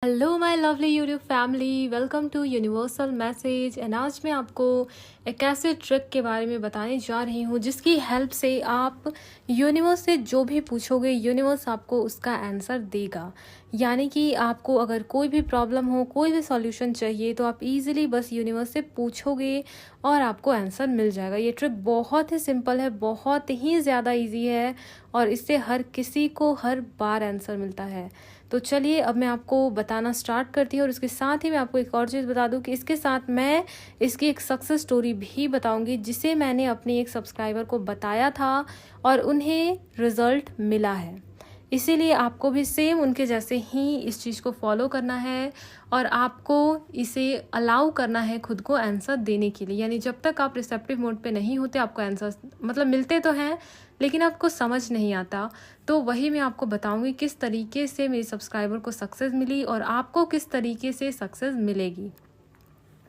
Hello my lovely YouTube family, welcome to universal message. And आज मैं आपको एक ऐसे ट्रिक के बारे में बताने जा रही हूँ जिसकी हेल्प से आप यूनिवर्स से जो भी पूछोगे यूनिवर्स आपको उसका आंसर देगा। यानी कि आपको अगर कोई भी प्रॉब्लम हो, कोई भी सॉल्यूशन चाहिए तो आप इजीली बस यूनिवर्स से पूछोगे और आपको आंसर मिल जाएगा। ये ट्रिक बहुत ही सिंपल है, बहुत ही ज़्यादा इजी है और इससे हर किसी को हर बार आंसर मिलता है। तो चलिए अब मैं आपको बताना स्टार्ट करती हूँ और इसके साथ ही मैं आपको एक और चीज़ बता दूँ कि इसके साथ मैं इसकी एक सक्सेस स्टोरी भी बताऊँगी जिसे मैंने अपनी एक सब्सक्राइबर को बताया था और उन्हें रिज़ल्ट मिला है। इसीलिए आपको भी सेम उनके जैसे ही इस चीज़ को फॉलो करना है और आपको इसे अलाउ करना है खुद को आंसर देने के लिए। यानी जब तक आप रिसेप्टिव मोड पे नहीं होते आपको आंसर मतलब मिलते तो हैं लेकिन आपको समझ नहीं आता। तो वही मैं आपको बताऊंगी किस तरीके से मेरी सब्सक्राइबर को सक्सेस मिली और आपको किस तरीके से सक्सेस मिलेगी।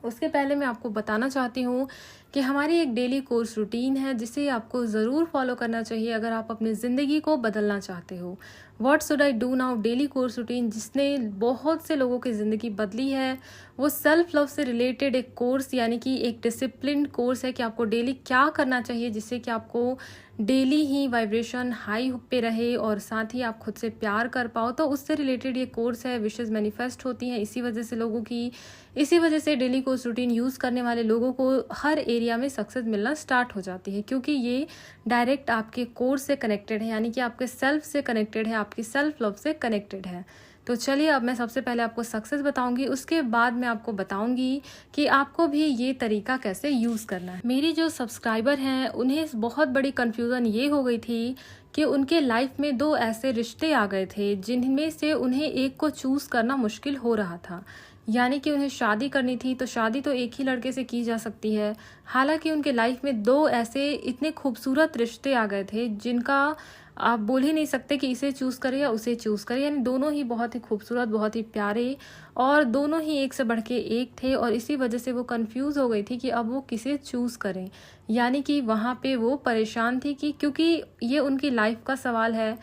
उसके पहले मैं आपको बताना चाहती हूँ कि हमारी एक डेली कोर्स रूटीन है जिसे आपको ज़रूर फॉलो करना चाहिए अगर आप अपनी ज़िंदगी को बदलना चाहते हो। What should I do now daily course routine जिसने बहुत से लोगों की ज़िंदगी बदली है, वो सेल्फ लव से रिलेटेड एक कोर्स यानी कि एक डिसिप्लिन कोर्स है कि आपको डेली क्या करना चाहिए जिससे कि आपको डेली ही वाइब्रेशन हाई पे रहे और साथ ही आप खुद से प्यार कर पाओ। तो उससे रिलेटेड ये कोर्स है। विशेज़ मैनिफेस्ट होती हैं इसी वजह से डेली कोर्स रूटीन यूज़ करने वाले लोगों को हर एरिया में सक्सेस मिलना स्टार्ट हो जाती है क्योंकि ये डायरेक्ट आपके कोर्स से कनेक्टेड है, यानी कि आपके सेल्फ से कनेक्टेड है, आपकी सेल्फ लव से कनेक्टेड है। तो चलिए अब मैं सबसे पहले आपको सक्सेस बताऊंगी, उसके बाद मैं आपको बताऊंगी कि आपको भी ये तरीका कैसे यूज़ करना है। मेरी जो सब्सक्राइबर हैं उन्हें बहुत बड़ी कन्फ्यूज़न ये हो गई थी कि उनके लाइफ में दो ऐसे रिश्ते आ गए थे जिनमें से उन्हें एक को चूज़ करना मुश्किल हो रहा था। यानी कि उन्हें शादी करनी थी तो शादी तो एक ही लड़के से की जा सकती है, हालांकि उनके लाइफ में दो ऐसे इतने खूबसूरत रिश्ते आ गए थे जिनका आप बोल ही नहीं सकते कि इसे चूज़ करें या उसे चूज़ करें। यानी दोनों ही बहुत ही खूबसूरत, बहुत ही प्यारे और दोनों ही एक से बढ़ के एक थे और इसी वजह से वो कंफ्यूज हो गई थी कि अब वो किसे चूज़ करें। यानी कि वहाँ पे वो परेशान थी कि क्योंकि ये उनकी लाइफ का सवाल है।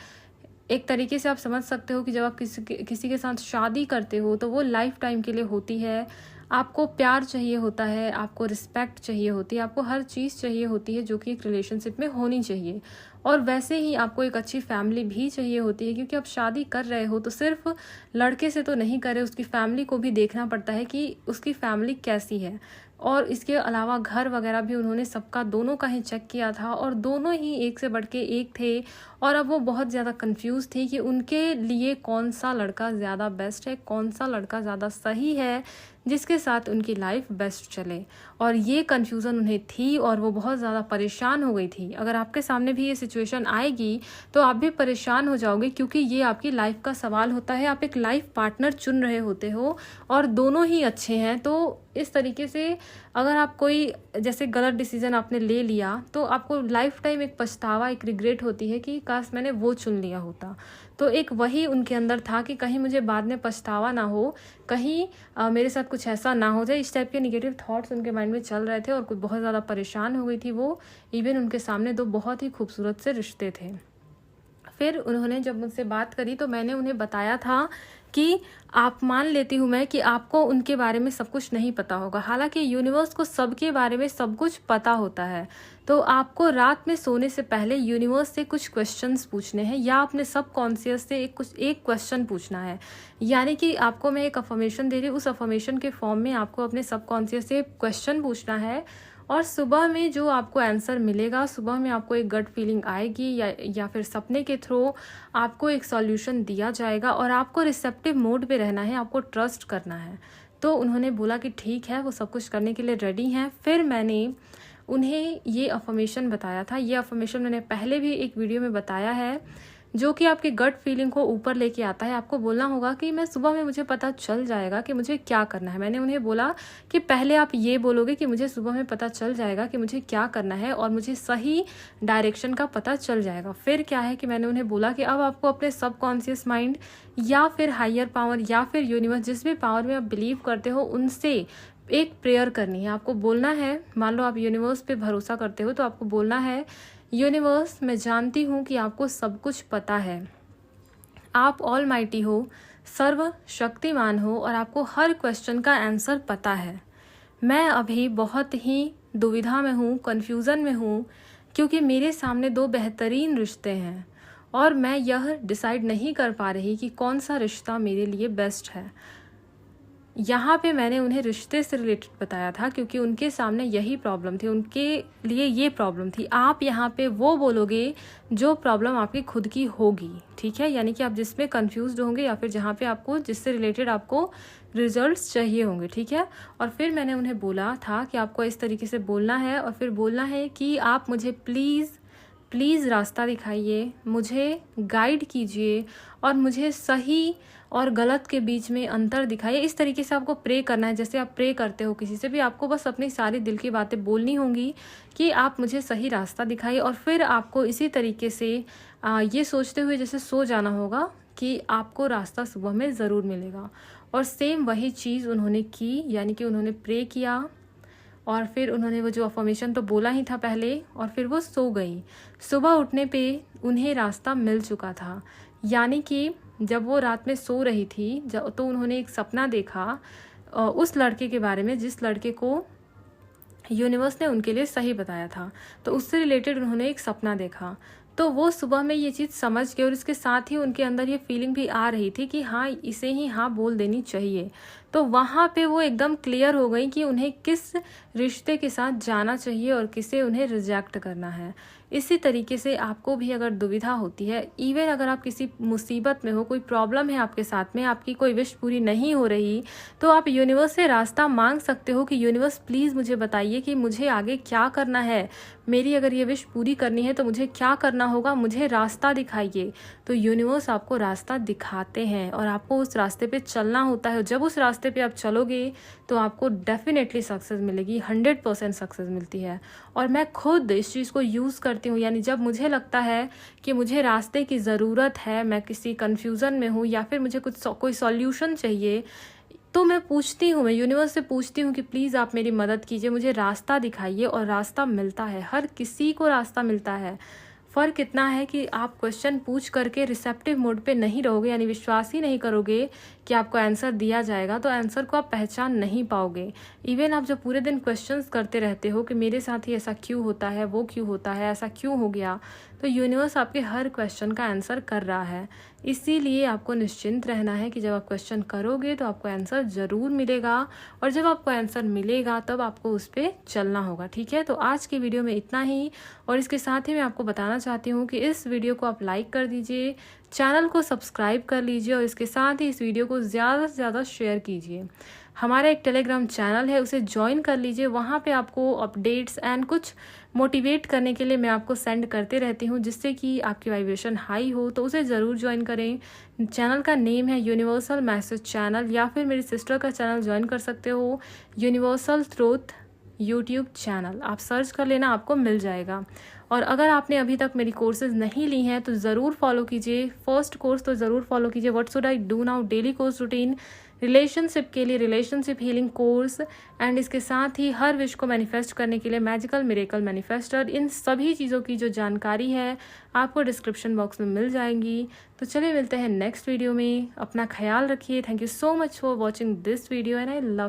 एक तरीके से आप समझ सकते हो कि जब आप किसी के साथ शादी करते हो तो वो लाइफ टाइम के लिए होती है। आपको प्यार चाहिए होता है, आपको रिस्पेक्ट चाहिए होती है, आपको हर चीज़ चाहिए होती है जो कि एक रिलेशनशिप में होनी चाहिए। और वैसे ही आपको एक अच्छी फैमिली भी चाहिए होती है क्योंकि आप शादी कर रहे हो तो सिर्फ लड़के से तो नहीं कर रहे, उसकी फैमिली को भी देखना पड़ता है कि उसकी फैमिली कैसी है। और इसके अलावा घर वगैरह भी उन्होंने सबका दोनों का ही चेक किया था और दोनों ही एक से बढ़ के एक थे और अब वो बहुत ज़्यादा कंफ्यूज थी कि उनके लिए कौन सा लड़का ज़्यादा बेस्ट है, कौन सा लड़का ज़्यादा सही है जिसके साथ उनकी लाइफ बेस्ट चले। और ये कन्फ्यूज़न उन्हें थी और वो बहुत ज़्यादा परेशान हो गई थी। अगर आपके सामने भी ये सिचुएशन आएगी तो आप भी परेशान हो जाओगे क्योंकि ये आपकी लाइफ का सवाल होता है। आप एक लाइफ पार्टनर चुन रहे होते हो और दोनों ही अच्छे हैं। तो इस तरीके से अगर आप कोई जैसे गलत डिसीजन आपने ले लिया तो आपको लाइफ टाइम एक पछतावा, एक रिग्रेट होती है कि काश मैंने वो चुन लिया होता। तो एक वही उनके अंदर था कि कहीं मुझे बाद में पछतावा ना हो, कहीं मेरे साथ कुछ ऐसा ना हो जाए। इस टाइप के निगेटिव थॉट्स उनके माइंड में चल रहे थे और कुछ बहुत ज़्यादा परेशान हो गई थी वो। इवन उनके सामने दो बहुत ही खूबसूरत से रिश्ते थे। फिर उन्होंने जब मुझसे बात करी तो मैंने उन्हें बताया था कि आप मान लेती हूँ मैं कि आपको उनके बारे में सब कुछ नहीं पता होगा, हालांकि यूनिवर्स को सबके बारे में सब कुछ पता होता है। तो आपको रात में सोने से पहले यूनिवर्स से कुछ क्वेश्चंस पूछने हैं या अपने सब कॉन्शियस से एक क्वेश्चन पूछना है। यानी कि आपको मैं एक अफर्मेशन दे रही हूँ, उस अफर्मेशन के फॉर्म में आपको अपने सब कॉन्शियस से क्वेश्चन पूछना है और सुबह में जो आपको आंसर मिलेगा, सुबह में आपको एक गट फीलिंग आएगी या फिर सपने के थ्रू आपको एक सॉल्यूशन दिया जाएगा और आपको रिसेप्टिव मोड पे रहना है, आपको ट्रस्ट करना है। तो उन्होंने बोला कि ठीक है, वो सब कुछ करने के लिए रेडी हैं। फिर मैंने उन्हें ये अफर्मेशन बताया था। ये अफर्मेशन मैंने पहले भी एक वीडियो में बताया है जो कि आपकी गट फीलिंग को ऊपर लेके आता है। आपको बोलना होगा कि मैं सुबह में मुझे पता चल जाएगा कि मुझे क्या करना है। मैंने उन्हें बोला कि पहले आप ये बोलोगे कि मुझे सुबह में पता चल जाएगा कि मुझे क्या करना है और मुझे सही डायरेक्शन का पता चल जाएगा। फिर क्या है कि मैंने उन्हें बोला कि अब आपको अपने सबकॉन्शियस माइंड या फिर हायर पावर या फिर यूनिवर्स, जिस भी पावर में आप बिलीव करते हो, उनसे एक प्रेयर करनी है। आपको बोलना है, मान लो आप यूनिवर्स पे भरोसा करते हो तो आपको बोलना है, यूनिवर्स मैं जानती हूँ कि आपको सब कुछ पता है, आप ऑल माइटी हो, सर्वशक्तिमान हो और आपको हर क्वेश्चन का आंसर पता है। मैं अभी बहुत ही दुविधा में हूँ, कन्फ्यूज़न में हूँ, क्योंकि मेरे सामने 2 बेहतरीन रिश्ते हैं और मैं यह डिसाइड नहीं कर पा रही कि कौन सा रिश्ता मेरे लिए बेस्ट है। यहाँ पे मैंने उन्हें रिश्ते से रिलेटेड बताया था क्योंकि उनके सामने यही प्रॉब्लम थी, उनके लिए ये प्रॉब्लम थी। आप यहाँ पे वो बोलोगे जो प्रॉब्लम आपकी खुद की होगी, ठीक है, यानी कि आप जिसमें कंफ्यूज्ड होंगे या फिर जहाँ पे आपको जिससे रिलेटेड आपको रिजल्ट्स चाहिए होंगे, ठीक है। और फिर मैंने उन्हें बोला था कि आपको इस तरीके से बोलना है और फिर बोलना है कि आप मुझे प्लीज़ रास्ता दिखाइए, मुझे गाइड कीजिए और मुझे सही और गलत के बीच में अंतर दिखाइए। इस तरीके से आपको प्रे करना है, जैसे आप प्रे करते हो किसी से भी। आपको बस अपनी सारी दिल की बातें बोलनी होंगी कि आप मुझे सही रास्ता दिखाइए और फिर आपको इसी तरीके से ये सोचते हुए जैसे सो जाना होगा कि आपको रास्ता सुबह में ज़रूर मिलेगा। और सेम वही चीज़ उन्होंने की, यानी कि उन्होंने प्रे किया और फिर उन्होंने वो जो अफर्मेशन तो बोला ही था पहले और फिर वो सो गई। सुबह उठने पे उन्हें रास्ता मिल चुका था, यानी कि जब वो रात में सो रही थी तो उन्होंने एक सपना देखा उस लड़के के बारे में जिस लड़के को यूनिवर्स ने उनके लिए सही बताया था। तो उससे रिलेटेड उन्होंने एक सपना देखा, तो वो सुबह में ये चीज़ समझ गए और इसके साथ ही उनके अंदर ये फीलिंग भी आ रही थी कि हाँ, इसे ही हाँ बोल देनी चाहिए। तो वहाँ पे वो एकदम क्लियर हो गई कि उन्हें किस रिश्ते के साथ जाना चाहिए और किसे उन्हें रिजेक्ट करना है। इसी तरीके से आपको भी अगर दुविधा होती है, इवन अगर आप किसी मुसीबत में हो, कोई प्रॉब्लम है आपके साथ में, आपकी कोई विश पूरी नहीं हो रही, तो आप यूनिवर्स से रास्ता मांग सकते हो कि यूनिवर्स प्लीज़ मुझे बताइए कि मुझे आगे क्या करना है, मेरी अगर ये विश पूरी करनी है तो मुझे क्या करना होगा, मुझे रास्ता दिखाइए। तो यूनिवर्स आपको रास्ता दिखाते हैं और आपको उस रास्ते पे चलना होता है। जब उस रास्ते पे आप चलोगे तो आपको डेफिनेटली सक्सेस मिलेगी, 100% सक्सेस मिलती है। और मैं खुद इस चीज़ को यूज़ करती हूँ, यानी जब मुझे लगता है कि मुझे रास्ते की ज़रूरत है, मैं किसी कन्फ्यूज़न में हूँ या फिर मुझे कोई सॉल्यूशन चाहिए, तो मैं पूछती हूँ, मैं यूनिवर्स से पूछती हूँ कि प्लीज़ आप मेरी मदद कीजिए, मुझे रास्ता दिखाइए। और रास्ता मिलता है, हर किसी को रास्ता मिलता है। फ़र्क इतना है कि आप क्वेश्चन पूछ करके रिसेप्टिव मोड पे नहीं रहोगे, यानी विश्वास ही नहीं करोगे कि आपको आंसर दिया जाएगा, तो आंसर को आप पहचान नहीं पाओगे। इवन आप जब पूरे दिन क्वेश्चंस करते रहते हो कि मेरे साथ ही ऐसा क्यों होता है, वो क्यों होता है, ऐसा क्यों हो गया, तो यूनिवर्स आपके हर क्वेश्चन का आंसर कर रहा है। इसीलिए आपको निश्चिंत रहना है कि जब आप क्वेश्चन करोगे तो आपको आंसर ज़रूर मिलेगा और जब आपको आंसर मिलेगा तब आपको उस पर चलना होगा, ठीक है। तो आज की वीडियो में इतना ही और इसके साथ ही मैं आपको बताना चाहती हूँ कि इस वीडियो को आप लाइक कर दीजिए, चैनल को सब्सक्राइब कर लीजिए और इसके साथ ही इस वीडियो को ज़्यादा से ज़्यादा शेयर कीजिए। हमारा एक टेलीग्राम चैनल है, उसे ज्वाइन कर लीजिए। वहाँ पे आपको अपडेट्स एंड कुछ मोटिवेट करने के लिए मैं आपको सेंड करते रहती हूँ, जिससे कि आपकी वाइब्रेशन हाई हो, तो उसे ज़रूर ज्वाइन करें। चैनल का नेम है यूनिवर्सल मैसेज चैनल, या फिर मेरी सिस्टर का चैनल ज्वाइन कर सकते हो, यूनिवर्सल ट्रूथ यूट्यूब चैनल। आप सर्च कर लेना, आपको मिल जाएगा। और अगर आपने अभी तक मेरी कोर्सेज नहीं ली हैं तो ज़रूर फॉलो कीजिए। फर्स्ट कोर्स तो ज़रूर फॉलो कीजिए, what should I do now daily course routine, relationship के लिए रिलेशनशिप हीलिंग कोर्स, एंड इसके साथ ही हर विश को मैनिफेस्ट करने के लिए मैजिकल मिरेकल मैनिफेस्टर। इन सभी चीज़ों की जो जानकारी है आपको डिस्क्रिप्शन बॉक्स में मिल जाएंगी। तो चलिए मिलते हैं नेक्स्ट वीडियो में। अपना ख्याल रखिए। Thank you so much for watching this video and I love